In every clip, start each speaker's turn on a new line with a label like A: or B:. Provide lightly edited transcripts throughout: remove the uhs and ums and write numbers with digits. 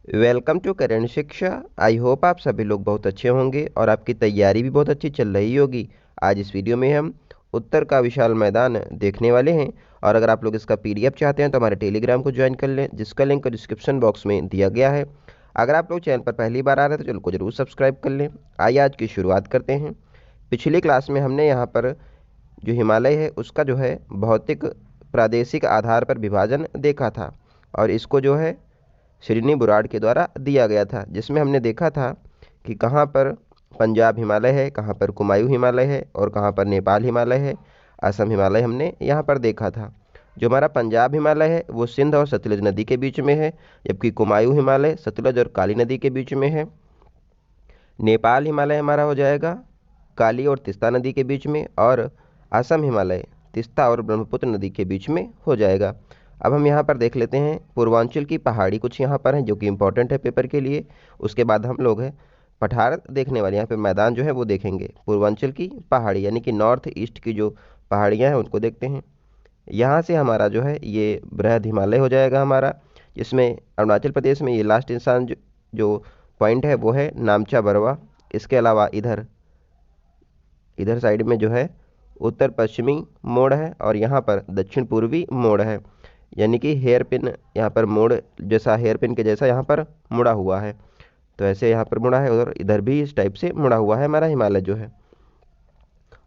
A: Welcome to current शिक्षा। I hope आप सभी लोग बहुत अच्छे होंगे और आपकी तैयारी भी बहुत अच्छी चल रही होगी। आज इस वीडियो में हम उत्तर का विशाल मैदान देखने वाले हैं। और अगर आप लोग इसका पीडीएफ चाहते हैं तो हमारे टेलीग्राम को ज्वाइन कर लें, जिसका लिंक डिस्क्रिप्शन बॉक्स में दिया गया है। अगर आप लोग चैनल पर पहली बार आ रहे हैं तो चैनल को जरूर सब्सक्राइब कर लें। आइए आज की शुरुआत करते हैं। पिछली क्लास में हमने यहाँ पर जो हिमालय है उसका जो है भौतिक प्रादेशिक आधार पर विभाजन देखा था, और इसको जो है श्रीनी बुराड़ के द्वारा दिया गया था, जिसमें हमने देखा था कि कहाँ पर पंजाब हिमालय है, कहाँ पर कुमायूं हिमालय है और कहाँ पर नेपाल हिमालय है, असम हिमालय हमने यहाँ पर देखा था। जो हमारा पंजाब हिमालय है वो सिंध और सतलुज नदी के बीच में है, जबकि कुमायूं हिमालय सतलुज और काली नदी के बीच में है। नेपाल हिमालय हमारा हो जाएगा काली और तिस्ता नदी के बीच में, और असम हिमालय तिस्ता और ब्रह्मपुत्र नदी के बीच में हो जाएगा। अब हम यहाँ पर देख लेते हैं पूर्वांचल की पहाड़ी कुछ यहाँ पर हैं जो कि इंपॉर्टेंट है पेपर के लिए। उसके बाद हम लोग हैं पठार देखने वाले, यहाँ पे मैदान जो है वो देखेंगे। पूर्वांचल की पहाड़ी यानी कि नॉर्थ ईस्ट की जो पहाड़ियाँ हैं उनको देखते हैं। यहाँ से हमारा जो है ये बृहद हिमालय हो जाएगा हमारा, जिसमें अरुणाचल प्रदेश में ये लास्ट इंसान जो पॉइंट है वो है नामचा बरवा। इसके अलावा इधर इधर साइड में जो है उत्तर पश्चिमी मोड़ है, और यहाँ पर दक्षिण पूर्वी मोड़ है, यानी कि हेयर पिन यहाँ पर मोड़ जैसा, हेयर पिन के जैसा यहाँ पर मुड़ा हुआ है। तो ऐसे यहाँ पर मुड़ा है और इधर भी इस टाइप से मुड़ा हुआ है हमारा हिमालय जो है।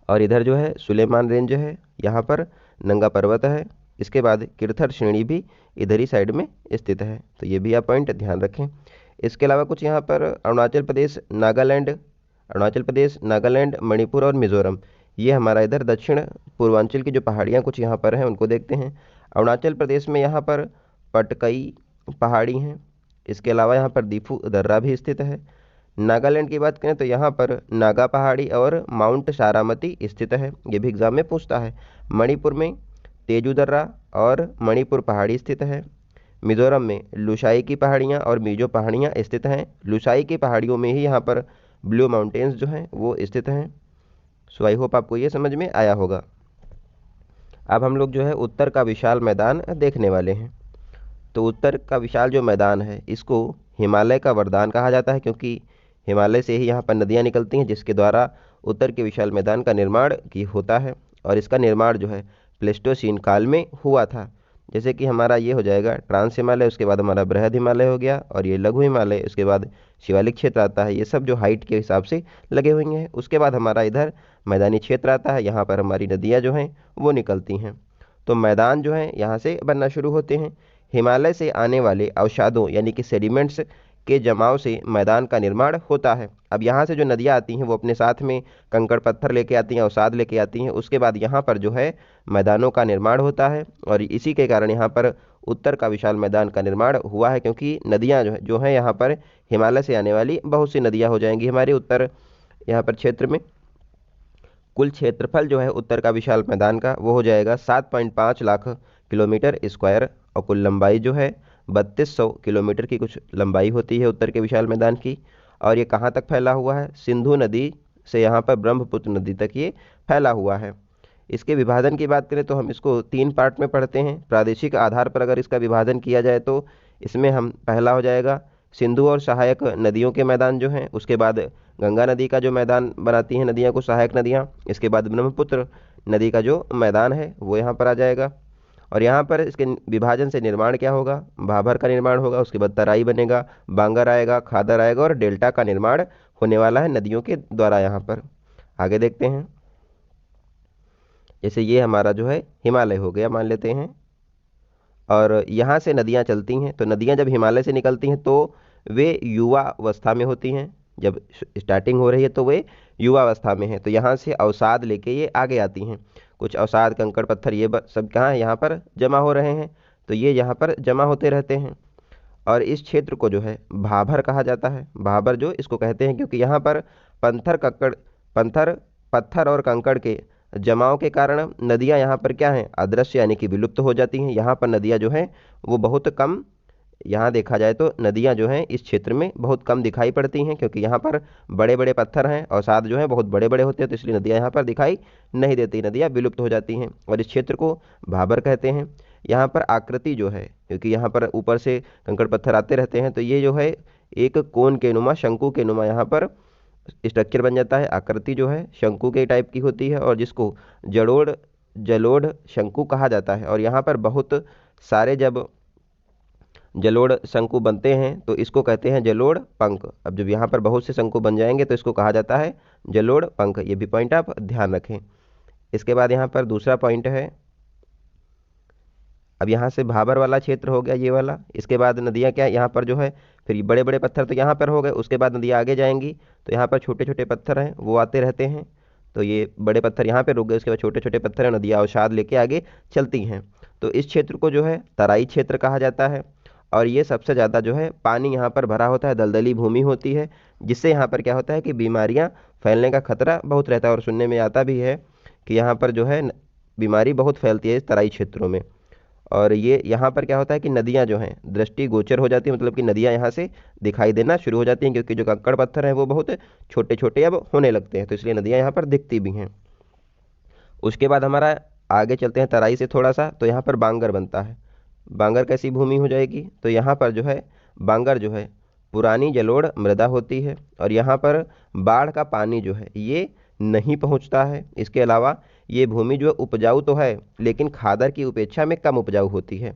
A: और इधर जो है सुलेमान रेंज है, यहाँ पर नंगा पर्वत है। इसके बाद किरथर श्रेणी भी इधर ही साइड में स्थित है, तो ये भी आप पॉइंट ध्यान रखें। इसके अलावा कुछ यहाँ पर अरुणाचल प्रदेश नागालैंड मणिपुर और मिजोरम, ये हमारा इधर दक्षिण पूर्वांचल की जो पहाड़ियाँ कुछ यहाँ पर हैं उनको देखते हैं। अरुणाचल प्रदेश में यहाँ पर पटकई पहाड़ी हैं। इसके अलावा यहाँ पर दीफू दर्रा भी स्थित है। नागालैंड की बात करें तो यहाँ पर नागा पहाड़ी और माउंट सारामती स्थित है, ये भी एग्जाम में पूछता है। मणिपुर में तेजू दर्रा और मणिपुर पहाड़ी स्थित है। मिजोरम में लुसाई की पहाड़ियाँ और मीजो पहाड़ियाँ स्थित हैं। लुसाई की पहाड़ियों में ही यहाँ पर ब्लू माउंटेन्स जो हैं वो स्थित हैं। सो आई होप आपको ये समझ में आया होगा। अब हम लोग जो है उत्तर का विशाल मैदान देखने वाले हैं। तो उत्तर का विशाल जो मैदान है इसको हिमालय का वरदान कहा जाता है, क्योंकि हिमालय से ही यहाँ पर नदियाँ निकलती हैं, जिसके द्वारा उत्तर के विशाल मैदान का निर्माण की होता है। और इसका निर्माण जो है प्लेस्टोसीन काल में हुआ था। जैसे कि हमारा ये हो जाएगा ट्रांस हिमालय, उसके बाद हमारा बृहद हिमालय हो गया, और ये लघु हिमालय, उसके बाद शिवालिक क्षेत्र आता है। ये सब जो हाइट के हिसाब से लगे हुए हैं। उसके बाद हमारा इधर मैदानी क्षेत्र आता है, यहाँ पर हमारी नदियाँ जो हैं वो निकलती हैं। तो मैदान जो है यहाँ से बनना शुरू होते हैं। हिमालय से आने वाले अवसादों यानी कि सेडिमेंट्स के जमाव से मैदान का निर्माण होता है। अब यहाँ से जो नदियाँ आती हैं वो अपने साथ में कंकड़ पत्थर लेके आती हैं, अवसाद लेके आती हैं। उसके बाद यहाँ पर जो है मैदानों का निर्माण होता है, और इसी के कारण यहाँ पर उत्तर का विशाल मैदान का निर्माण हुआ है, क्योंकि नदियाँ जो हैं यहाँ पर हिमालय से आने वाली बहुत सी नदियाँ हो जाएंगी हमारे उत्तर यहाँ पर क्षेत्र में। कुल क्षेत्रफल जो है उत्तर का विशाल मैदान का वो हो जाएगा 7.5 लाख किलोमीटर स्क्वायर, और कुल लंबाई जो है 3200 किलोमीटर की कुछ लंबाई होती है उत्तर के विशाल मैदान की। और ये कहाँ तक फैला हुआ है? सिंधु नदी से यहाँ पर ब्रह्मपुत्र नदी तक ये फैला हुआ है। इसके विभाजन की बात करें तो हम इसको 3 पार्ट में पढ़ते हैं। प्रादेशिक आधार पर अगर इसका विभाजन किया जाए तो इसमें हम पहला हो जाएगा सिंधु और सहायक नदियों के मैदान जो हैं, उसके बाद गंगा नदी का जो मैदान बनाती हैं नदियाँ को सहायक नदियाँ, इसके बाद ब्रह्मपुत्र नदी का जो मैदान है वो यहाँ पर आ जाएगा। और यहाँ पर इसके विभाजन से निर्माण क्या होगा? भाभर का निर्माण होगा, उसके बाद तराई बनेगा, बांगर आएगा, खादर आएगा, और डेल्टा का निर्माण होने वाला है नदियों के द्वारा। यहाँ पर आगे देखते हैं। जैसे ये हमारा जो है हिमालय हो गया मान लेते हैं, और यहाँ से नदियाँ चलती हैं। तो नदियाँ जब हिमालय से निकलती हैं तो वे युवा अवस्था में होती हैं। जब स्टार्टिंग हो रही है तो वे युवा अवस्था में है। तो यहाँ से अवसाद लेके ये आगे आती हैं। कुछ अवसाद कंकड़ पत्थर ये सब कहाँ यहाँ पर जमा हो रहे हैं, तो ये यहाँ पर जमा होते रहते हैं। और इस क्षेत्र को जो है भाभर कहा जाता है। भाभर जो इसको कहते हैं क्योंकि यहाँ पर पत्थर पत्थर और कंकड़ के जमाव के कारण नदियाँ यहाँ पर क्या हैं? अदृश्य यानी कि विलुप्त हो जाती हैं। यहाँ पर नदियाँ जो हैं वो बहुत कम, यहाँ देखा जाए तो नदियाँ जो हैं इस क्षेत्र में बहुत कम दिखाई पड़ती हैं, क्योंकि यहाँ पर बड़े बड़े पत्थर हैं और साथ जो है बहुत बड़े बड़े होते हैं, तो इसलिए नदियाँ यहाँ पर दिखाई नहीं देती, नदियाँ विलुप्त हो जाती हैं। और इस क्षेत्र को भाबर कहते हैं। यहाँ पर आकृति जो है, क्योंकि यहाँ पर ऊपर से कंकड़ पत्थर आते रहते हैं, तो ये जो है एक कोन के नुमा, शंकु के नुमा यहाँ पर स्ट्रक्चर बन जाता है। आकृति जो है शंकु के टाइप की होती है और जिसको जड़ोड़ जलोढ़ शंकु कहा जाता है। और यहाँ पर बहुत सारे जब जलोढ़ शंकु बनते हैं तो इसको कहते हैं जलोढ़ पंख। अब जब यहाँ पर बहुत से शंकु बन जाएंगे तो इसको कहा जाता है जलोढ़ पंख। ये भी पॉइंट आप ध्यान रखें। इसके बाद यहाँ पर दूसरा पॉइंट है, अब यहाँ से भाबर वाला क्षेत्र हो गया ये वाला। इसके बाद नदियाँ क्या यहाँ पर जो है, फिर बड़े बड़े पत्थर तो यहाँ पर हो गए, उसके बाद नदियाँ आगे जाएंगी तो यहाँ पर छोटे छोटे पत्थर हैं वो आते रहते हैं। तो ये बड़े पत्थर यहाँ पे रुक गए, उसके बाद छोटे छोटे पत्थर हैं, नदियाँ अवसाद लेके आगे चलती हैं। तो इस क्षेत्र को जो है तराई क्षेत्र कहा जाता है। और ये सबसे ज़्यादा जो है पानी यहाँ पर भरा होता है, दलदली भूमि होती है, जिससे यहाँ पर क्या होता है कि बीमारियाँ फैलने का खतरा बहुत रहता है। और सुनने में आता भी है कि यहाँ पर जो है बीमारी बहुत फैलती है इस तराई क्षेत्रों में। और ये यहाँ पर क्या होता है कि नदियाँ जो हैं दृष्टि गोचर हो जाती है, मतलब कि नदियाँ यहाँ से दिखाई देना शुरू हो जाती हैं, क्योंकि जो कंकड़ पत्थर हैं वो बहुत छोटे छोटे अब होने लगते हैं, तो इसलिए नदियाँ यहाँ पर दिखती भी हैं। उसके बाद हमारा आगे चलते हैं तराई से थोड़ा सा, तो यहाँ पर बांगर बनता है। बांगर कैसी भूमि हो जाएगी, तो यहाँ पर जो है बांगर जो है पुरानी जलोढ़ मृदा होती है और यहाँ पर बाढ़ का पानी जो है ये नहीं पहुँचता है। इसके अलावा ये भूमि जो उपजाऊ तो है लेकिन खादर की अपेक्षा में कम उपजाऊ होती है।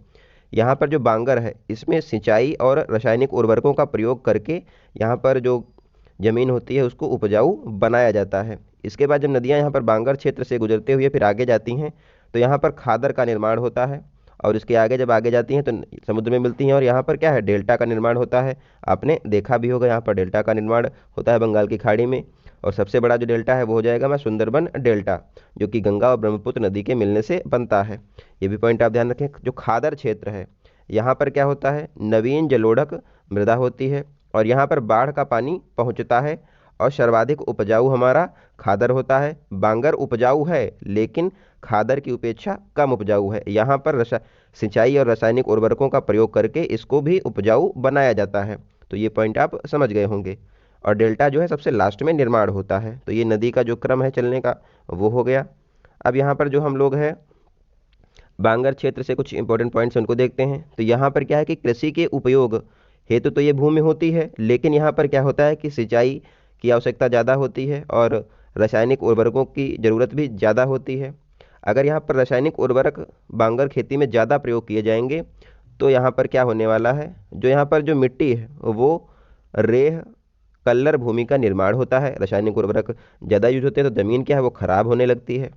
A: यहाँ पर जो बांगर है इसमें सिंचाई और रासायनिक उर्वरकों का प्रयोग करके यहाँ पर जो ज़मीन होती है उसको उपजाऊ बनाया जाता है। इसके बाद जब नदियाँ यहाँ पर बांगर क्षेत्र से गुजरते हुए फिर आगे जाती हैं तो यहाँ पर खादर का निर्माण होता है और इसके आगे जब आगे जाती हैं तो समुद्र में मिलती हैं और यहाँ पर क्या है डेल्टा का निर्माण होता है। आपने देखा भी होगा यहाँ पर डेल्टा का निर्माण होता है बंगाल की खाड़ी में। और सबसे बड़ा जो डेल्टा है वो हो जाएगा सुंदरबन डेल्टा, जो कि गंगा और ब्रह्मपुत्र नदी के मिलने से बनता है। ये भी पॉइंट आप ध्यान रखें। जो खादर क्षेत्र है यहाँ पर क्या होता है, नवीन जलोढ़क मृदा होती है और यहाँ पर बाढ़ का पानी पहुँचता है और सर्वाधिक उपजाऊ हमारा खादर होता है। बांगर उपजाऊ है लेकिन खादर की अपेक्षा कम उपजाऊ है। यहाँ पर सिंचाई और रासायनिक उर्वरकों का प्रयोग करके इसको भी उपजाऊ बनाया जाता है। तो ये पॉइंट आप समझ गए होंगे। और डेल्टा जो है सबसे लास्ट में निर्माण होता है। तो ये नदी का जो क्रम है चलने का वो हो गया। अब यहाँ पर जो हम लोग हैं बांगर क्षेत्र से कुछ इंपॉर्टेंट पॉइंट्स उनको देखते हैं। तो यहाँ पर क्या है कि कृषि के उपयोग हेतु तो ये भूमि होती है, लेकिन यहाँ पर क्या होता है कि सिंचाई की आवश्यकता ज़्यादा होती है और रासायनिक उर्वरकों की ज़रूरत भी ज़्यादा होती है। अगर यहाँ पर रासायनिक उर्वरक बांगर खेती में ज़्यादा प्रयोग किए जाएंगे तो यहाँ पर क्या होने वाला है, जो यहाँ पर जो मिट्टी है वो रेह कल्लर भूमि का निर्माण होता है। रासायनिक उर्वरक ज़्यादा यूज होते हैं तो ज़मीन क्या है वो खराब होने लगती है,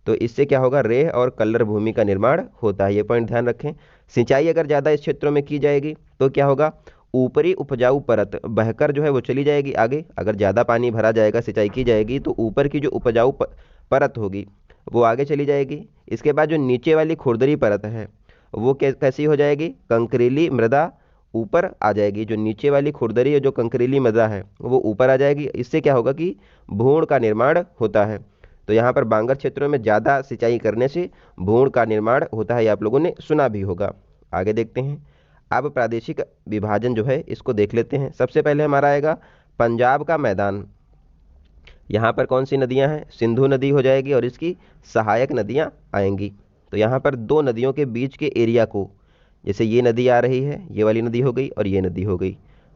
A: तो इससे क्या होगा रेह और कल्लर भूमि का निर्माण होता है। ये पॉइंट ध्यान रखें। सिंचाई अगर ज़्यादा इस क्षेत्रों में की जाएगी तो क्या होगा, ऊपरी उपजाऊ परत बहकर जो है वो चली जाएगी आगे। अगर ज़्यादा पानी भरा जाएगा सिंचाई की जाएगी तो ऊपर की जो उपजाऊ परत होगी वो आगे चली जाएगी। इसके बाद जो नीचे वाली खुरदरी परत है वो कैसी हो जाएगी, कंकरीली मृदा ऊपर आ जाएगी। जो नीचे वाली खुरदरी है जो कंकरीली मृदा है वो ऊपर आ जाएगी। इससे क्या होगा कि भूण का निर्माण होता है। तो यहाँ पर बांगर क्षेत्रों में ज़्यादा सिंचाई करने से भूण का निर्माण होता है, ये आप लोगों ने सुना भी होगा। आगे देखते हैं। अब प्रादेशिक विभाजन जो है इसको देख लेते हैं। सबसे पहले हमारा आएगा पंजाब का मैदान। यहाँ पर कौन सी नदियाँ हैं, सिंधु नदी हो जाएगी और इसकी सहायक नदियाँ आएंगी। तो यहाँ पर दो नदियों के बीच के एरिया को, जैसे ये नदी आ रही है, ये वाली नदी हो गई और ये नदी हो गई,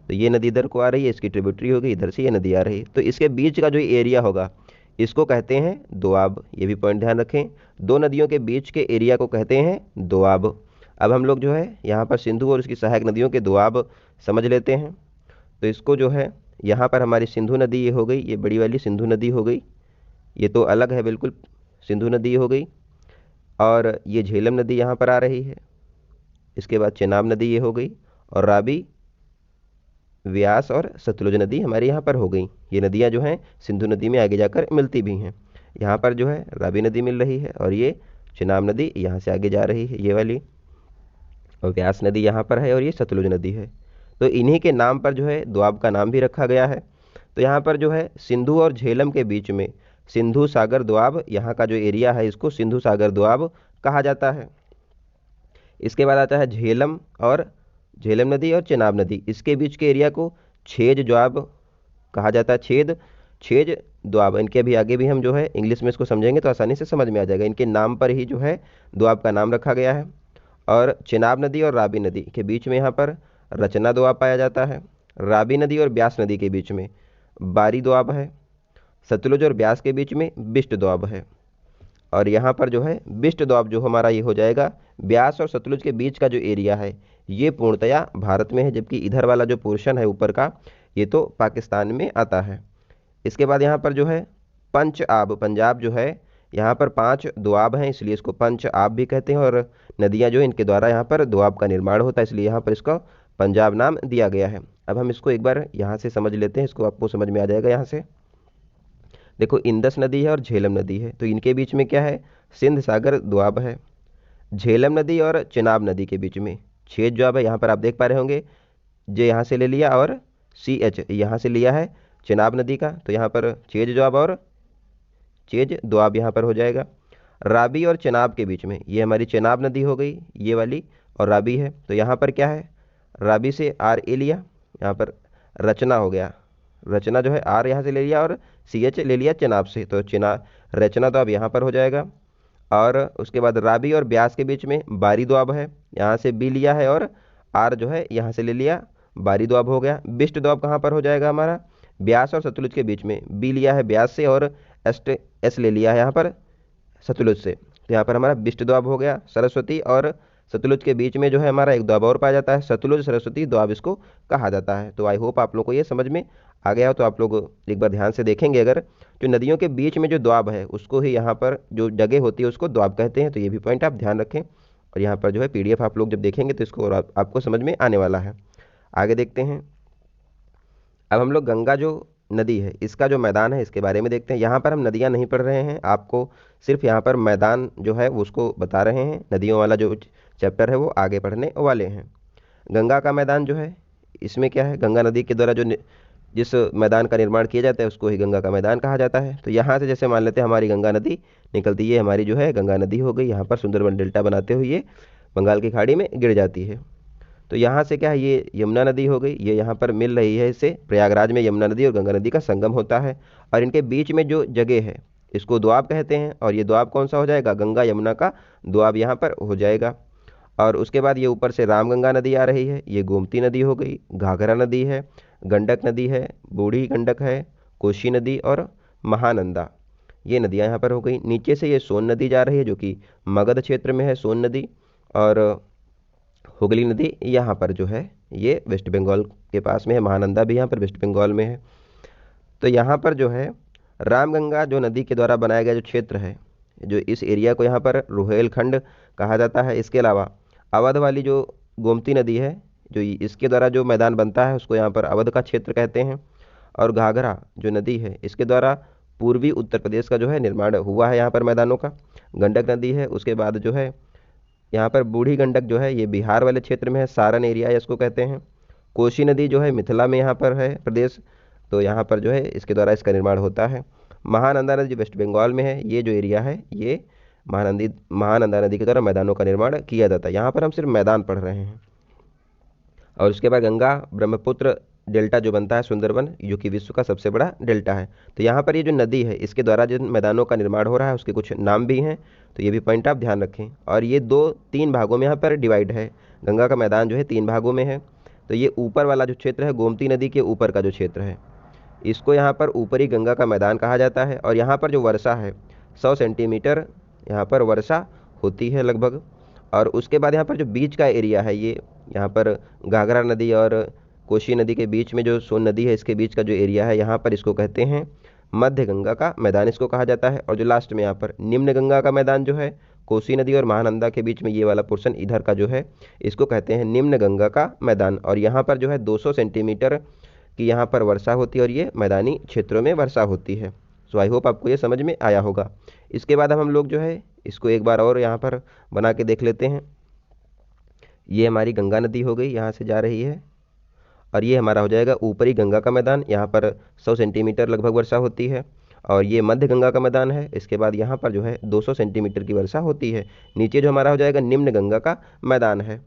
A: तो ये नदी इधर को आ रही है, इसकी ट्रिब्यूटरी हो गई, इधर से ये नदी आ रही है, तो इसके बीच का जो एरिया होगा इसको कहते हैं दोआब। ये भी पॉइंट ध्यान रखें, दो नदियों के बीच के एरिया को कहते हैं दोआब। अब हम लोग जो है यहाँ पर सिंधु और उसकी सहायक नदियों के दोआब समझ लेते हैं। तो इसको जो है यहाँ पर हमारी सिंधु नदी ये हो गई, ये बड़ी वाली सिंधु नदी हो गई, ये तो अलग है बिल्कुल, सिंधु नदी हो गई। और ये झेलम नदी यहाँ पर आ रही है। इसके बाद चेनाब नदी ये हो गई और रावी, व्यास और सतलुज नदी हमारे यहाँ पर हो गई। ये नदियाँ जो हैं सिंधु नदी में आगे जाकर मिलती भी हैं। यहाँ पर जो है रावी नदी मिल रही है और ये चेनाब नदी यहाँ से आगे जा रही है ये वाली, और व्यास नदी यहाँ पर है और ये सतलुज नदी है। तो इन्हीं के नाम पर जो है दोआब का नाम भी रखा गया है। तो यहाँ पर जो है सिंधु और झेलम के बीच में सिंधु सागर दोआब, यहाँ का जो एरिया है इसको सिंधु सागर दोआब कहा जाता है। इसके बाद आता है झेलम और झेलम नदी और चेनाब नदी, इसके बीच के एरिया को छेज दोआब कहा जाता है। छेज दोआब, इनके अभी आगे भी हम जो है इंग्लिश में इसको समझेंगे तो आसानी से समझ में आ जाएगा। इनके नाम पर ही जो है दोआब का नाम रखा गया है। और चिनाब नदी और रावी नदी के बीच में यहाँ पर रचना दोआब पाया जाता है। रावी नदी और ब्यास नदी के बीच में बारी दोआब है। सतलुज और ब्यास के बीच में बिष्ट दोआब है। और यहाँ पर जो है बिष्ट दोआब जो हमारा ये हो जाएगा, ब्यास और सतलुज के बीच का जो एरिया है ये पूर्णतया भारत में है, जबकि इधर वाला जो पोर्शन है ऊपर का ये तो पाकिस्तान में आता है। इसके बाद यहाँ पर जो है पंच आब, पंजाब जो है यहाँ पर 5 दोआब हैं, इसलिए इसको पंच आब भी कहते हैं। और नदियाँ जो इनके द्वारा यहाँ पर दोआब का निर्माण होता है, इसलिए यहाँ पर इसका पंजाब नाम दिया गया है। अब हम इसको एक बार यहाँ से समझ लेते हैं, इसको आपको समझ में आ जाएगा। यहाँ से देखो इंदस नदी है और झेलम नदी है, तो इनके बीच में क्या है, सिंध सागर दोआब है। झेलम नदी और चिनाब नदी के बीच में छेद दोआब है, यहाँ पर आप देख पा रहे होंगे जे यहाँ से ले लिया और CH यहाँ से लिया है चिनाब नदी का, तो यहाँ पर छेद दोआब और छेद दोआब यहाँ पर हो जाएगा। रावी और चिनाब के बीच में ये हमारी चिनाब नदी हो गई ये वाली, और रावी है, तो यहाँ पर क्या है, रावी से RA लिया, यहाँ पर रचना हो गया, रचना जो है R यहाँ से ले लिया और CH ले लिया चिनाब से, तो रचना तो अब यहाँ पर हो जाएगा। और उसके बाद रावी और ब्यास के बीच में बारी दोआब है, यहाँ से B लिया है और R जो है यहाँ से ले लिया, बारी दोआब हो गया। बिष्ट दोआब कहाँ पर हो जाएगा हमारा, ब्यास और सतलुज के बीच में, B लिया है ब्यास से और S ले लिया है यहाँ पर सतलुज से, तो यहाँ पर हमारा बिष्ट दोआब हो गया। सरस्वती और सतलुज के बीच में जो है हमारा एक दोआब और पाया जाता है, सतलुज सरस्वती दोआब इसको कहा जाता है। तो आई होप आप लोग को ये समझ में आ गया हो। तो आप लोग एक बार ध्यान से देखेंगे, अगर जो नदियों के बीच में जो दोआब है उसको ही यहाँ पर जो जगह होती है उसको दोआब कहते हैं, तो ये भी पॉइंट आप ध्यान रखें। और यहाँ पर जो है PDF आप लोग जब देखेंगे तो इसको और आपको समझ में आने वाला है। आगे देखते हैं। अब हम लोग गंगा जो नदी है इसका जो मैदान है इसके बारे में देखते हैं। यहाँ पर हम नदियाँ नहीं पढ़ रहे हैं, आपको सिर्फ यहाँ पर मैदान जो है वो उसको बता रहे हैं। नदियों वाला जो चैप्टर है वो आगे पढ़ने वाले हैं। गंगा का मैदान जो है इसमें क्या है, गंगा नदी के द्वारा जो जिस मैदान का निर्माण किया जाता है उसको ही गंगा का मैदान कहा जाता है। तो यहाँ से जैसे मान लेते हैं हमारी गंगा नदी निकलती है, हमारी जो है गंगा नदी हो गई, यहाँ पर सुंदरबन डेल्टा बनाते हुए ये बंगाल की खाड़ी में गिर जाती है। तो यहाँ से क्या है, ये यमुना नदी हो गई, ये यहाँ पर मिल रही है, इससे प्रयागराज में यमुना नदी और गंगा नदी का संगम होता है। और इनके बीच में जो जगह है इसको दोआब कहते हैं, और ये दोआब कौन सा हो जाएगा, गंगा यमुना का दोआब यहाँ पर हो जाएगा। और उसके बाद ये ऊपर से रामगंगा नदी आ रही है, ये गोमती नदी हो गई, घाघरा नदी है, गंडक नदी है, बूढ़ी गंडक है, कोशी नदी और महानंदा, ये नदियाँ यहाँ पर हो गई। नीचे से ये सोन नदी जा रही है जो कि मगध क्षेत्र में है सोन नदी, और हुगली नदी यहाँ पर जो है ये वेस्ट बंगाल के पास में है, महानंदा भी यहाँ पर वेस्ट बंगाल में है। तो यहाँ पर जो है रामगंगा जो नदी के द्वारा बनाया गया जो क्षेत्र है, जो इस एरिया को यहाँ पर रुहेलखंड कहा जाता है। इसके अलावा अवध वाली जो गोमती नदी है जो इसके द्वारा जो मैदान बनता है उसको यहाँ पर अवध का क्षेत्र कहते हैं। और घाघरा जो नदी है इसके द्वारा पूर्वी उत्तर प्रदेश का जो है निर्माण हुआ है यहाँ पर मैदानों का। गंडक नदी है, उसके बाद जो है यहाँ पर बूढ़ी गंडक जो है ये बिहार वाले क्षेत्र में है, सारण एरिया इसको कहते हैं। कोशी नदी जो है मिथिला में यहाँ पर है प्रदेश, तो यहाँ पर जो है इसके द्वारा इसका निर्माण होता है। महानंदा नदी वेस्ट बंगाल में है, ये जो एरिया है ये महानंदा नदी के द्वारा मैदानों का निर्माण किया जाता है। यहाँ पर हम सिर्फ मैदान पढ़ रहे हैं। और उसके बाद गंगा ब्रह्मपुत्र डेल्टा जो बनता है सुंदरबन, जो कि विश्व का सबसे बड़ा डेल्टा है। तो यहाँ पर ये जो नदी है इसके द्वारा जिन मैदानों का निर्माण हो रहा है उसके कुछ नाम भी हैं, तो ये भी पॉइंट आप ध्यान रखें। और ये 2-3 भागों में यहाँ पर डिवाइड है, गंगा का मैदान जो है 3 भागों में है। तो ये ऊपर वाला जो क्षेत्र है गोमती नदी के ऊपर का जो क्षेत्र है इसको यहाँ पर ऊपरी गंगा का मैदान कहा जाता है। और यहाँ पर जो वर्षा है 100 सेंटीमीटर यहाँ पर वर्षा होती है लगभग। और उसके बाद यहाँ पर जो बीच का एरिया है ये यहाँ पर घाघरा नदी और कोशी नदी के बीच में जो सोन नदी है इसके बीच का जो एरिया है यहाँ पर इसको कहते हैं मध्य गंगा का मैदान इसको कहा जाता है। और जो लास्ट में यहाँ पर निम्न गंगा का मैदान जो है कोसी नदी और महानंदा के बीच में ये वाला पोर्शन इधर का जो है इसको कहते हैं निम्न गंगा का मैदान। और यहाँ पर जो है 200 सेंटीमीटर की यहाँ पर वर्षा होती है और ये मैदानी क्षेत्रों में वर्षा होती है। सो आई होप आपको ये समझ में आया होगा। इसके बाद हम लोग जो है इसको एक बार और यहाँ पर बना के देख लेते हैं। ये हमारी गंगा नदी हो गई, यहाँ से जा रही है, और ये हमारा हो जाएगा ऊपरी गंगा का मैदान, यहाँ पर 100 सेंटीमीटर लगभग वर्षा होती है। और ये मध्य गंगा का मैदान है, इसके बाद यहाँ पर जो है 200 सेंटीमीटर की वर्षा होती है। नीचे जो हमारा हो जाएगा निम्न गंगा का मैदान है।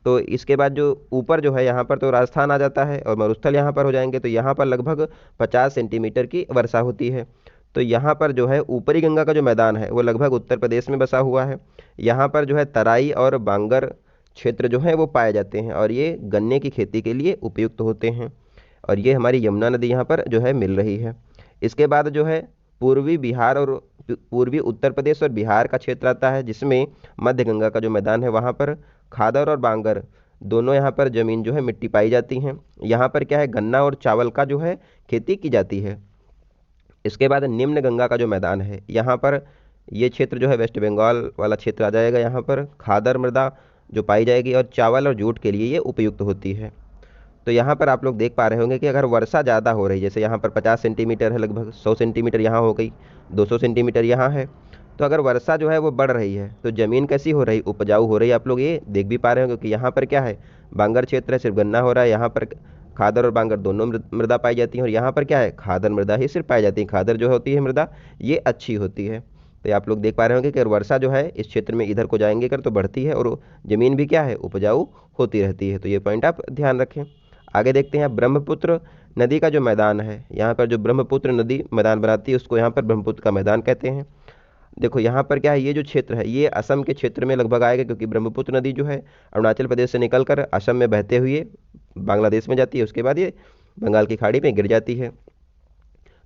A: तो इसके बाद जो ऊपर जो है यहाँ पर तो राजस्थान आ जाता है और मरुस्थल यहाँ पर हो जाएंगे, तो यहाँ पर लगभग 50 सेंटीमीटर की वर्षा होती है। तो यहाँ पर जो है ऊपरी गंगा का जो मैदान है वो लगभग उत्तर प्रदेश में बसा हुआ है। यहाँ पर जो है तराई और बांगर क्षेत्र जो हैं वो पाए जाते हैं और ये गन्ने की खेती के लिए उपयुक्त होते हैं। और ये हमारी यमुना नदी यहाँ पर जो है मिल रही है। इसके बाद जो है पूर्वी बिहार और पूर्वी उत्तर प्रदेश और बिहार का क्षेत्र आता है, जिसमें मध्य गंगा का जो मैदान है वहाँ पर खादर और बांगर दोनों यहाँ पर ज़मीन जो है मिट्टी पाई जाती हैं। यहाँ पर क्या है, गन्ना और चावल का जो है खेती की जाती है। इसके बाद निम्न गंगा का जो मैदान है यहाँ पर, ये क्षेत्र जो है वेस्ट बंगाल वाला क्षेत्र आ जाएगा। यहाँ पर खादर मृदा जो पाई जाएगी और चावल और जूट के लिए ये उपयुक्त होती है। तो यहाँ पर आप लोग देख पा रहे होंगे कि अगर वर्षा ज़्यादा हो रही है, जैसे यहाँ पर 50 सेंटीमीटर है, लगभग 100 सेंटीमीटर यहाँ हो गई, 200 सेंटीमीटर यहाँ है, तो अगर वर्षा जो है वो बढ़ रही है तो ज़मीन कैसी हो रही, उपजाऊ हो रही है। आप लोग ये देख भी पा रहे होंगे कि यहाँ पर क्या है, बांगर क्षेत्र है, सिर्फ गन्ना हो रहा है। यहाँ पर खादर और बांगर दोनों मृदा पाई जाती है, और यहाँ पर क्या है, खादर मृदा ही सिर्फ पाई जाती है। खादर जो होती है मृदा, ये अच्छी होती है। तो आप लोग देख पा रहे होंगे कि अगर वर्षा जो है इस क्षेत्र में इधर को जाएंगे कर तो बढ़ती है और ज़मीन भी क्या है, उपजाऊ होती रहती है। तो ये पॉइंट आप ध्यान रखें। आगे देखते हैं, ब्रह्मपुत्र नदी का जो मैदान है, यहाँ पर जो ब्रह्मपुत्र नदी मैदान बनाती है उसको यहाँ पर ब्रह्मपुत्र का मैदान कहते हैं। देखो यहाँ पर क्या है, ये जो क्षेत्र है ये असम के क्षेत्र में लगभग आएगा, क्योंकि ब्रह्मपुत्र नदी जो है अरुणाचल प्रदेश से निकलकर असम में बहते हुए बांग्लादेश में जाती है, उसके बाद ये बंगाल की खाड़ी में गिर जाती है।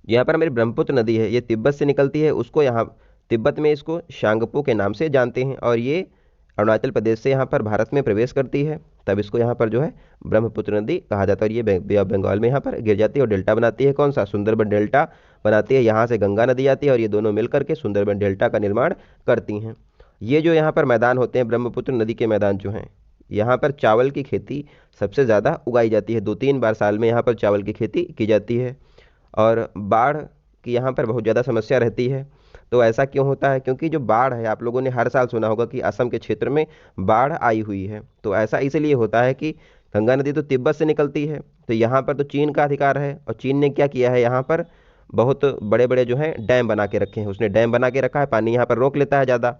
A: यहाँ पर हमारी ब्रह्मपुत्र नदी है, ये तिब्बत से निकलती है, उसको यहाँ तिब्बत में इसको शांगपो के नाम से जानते हैं, और ये अरुणाचल प्रदेश से यहाँ पर भारत में प्रवेश करती है, तब इसको यहाँ पर जो है ब्रह्मपुत्र नदी कहा जाता है। और ये बे ऑफ बंगाल में यहाँ पर गिर जाती है और डेल्टा बनाती है, कौन सा, सुंदरबन डेल्टा बनाती है। यहाँ से गंगा नदी आती है और ये दोनों मिल करके सुंदरबन डेल्टा का निर्माण करती हैं। ये जो यहाँ पर मैदान होते हैं, ब्रह्मपुत्र नदी के मैदान जो हैं, यहाँ पर चावल की खेती सबसे ज़्यादा उगाई जाती है। 2-3 बार साल में यहाँ पर चावल की खेती की जाती है। और बाढ़ की यहाँ पर बहुत ज़्यादा समस्या रहती है। तो ऐसा क्यों होता है, क्योंकि जो बाढ़ है, आप लोगों ने हर साल सुना होगा कि असम के क्षेत्र में बाढ़ आई हुई है। तो ऐसा इसलिए होता है कि गंगा नदी तो तिब्बत से निकलती है, तो यहाँ पर तो चीन का अधिकार है, और चीन ने क्या किया है, यहाँ पर बहुत बड़े बड़े जो हैं डैम बना के रखे हैं। उसने डैम बना के रखा है, पानी यहाँ पर रोक लेता है ज़्यादा।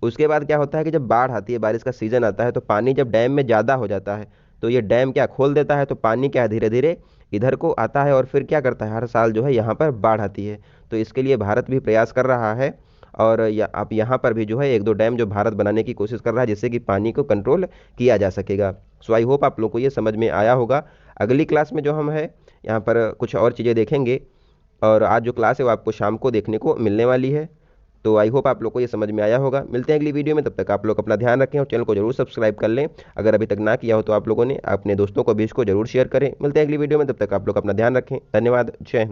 A: उसके बाद क्या होता है कि जब बाढ़ आती है, बारिश का सीज़न आता है, तो पानी जब डैम में ज़्यादा हो जाता है तो ये डैम क्या खोल देता है, तो पानी क्या धीरे धीरे इधर को आता है और फिर क्या करता है, हर साल जो है यहाँ पर बाढ़ आती है। तो इसके लिए भारत भी प्रयास कर रहा है, और आप यहाँ पर भी जो है 1-2 डैम जो भारत बनाने की कोशिश कर रहा है, जिससे कि पानी को कंट्रोल किया जा सकेगा। सो आई होप आप लोग को ये समझ में आया होगा। अगली क्लास में जो हम है यहाँ पर कुछ और चीज़ें देखेंगे, और आज जो क्लास है वो आपको शाम को देखने को मिलने वाली है। तो आई होप आप लोग को ये समझ में आया होगा। मिलते हैं अगली वीडियो में, तब तक आप लोग अपना ध्यान रखें और चैनल को जरूर सब्सक्राइब कर लें। अगर अभी तक ना किया हो तो आप लोगों ने अपने दोस्तों को भी इसको जरूर शेयर करें। मिलते हैं अगली वीडियो में, तब तक आप लोग अपना ध्यान रखें। धन्यवाद, जय हिंद।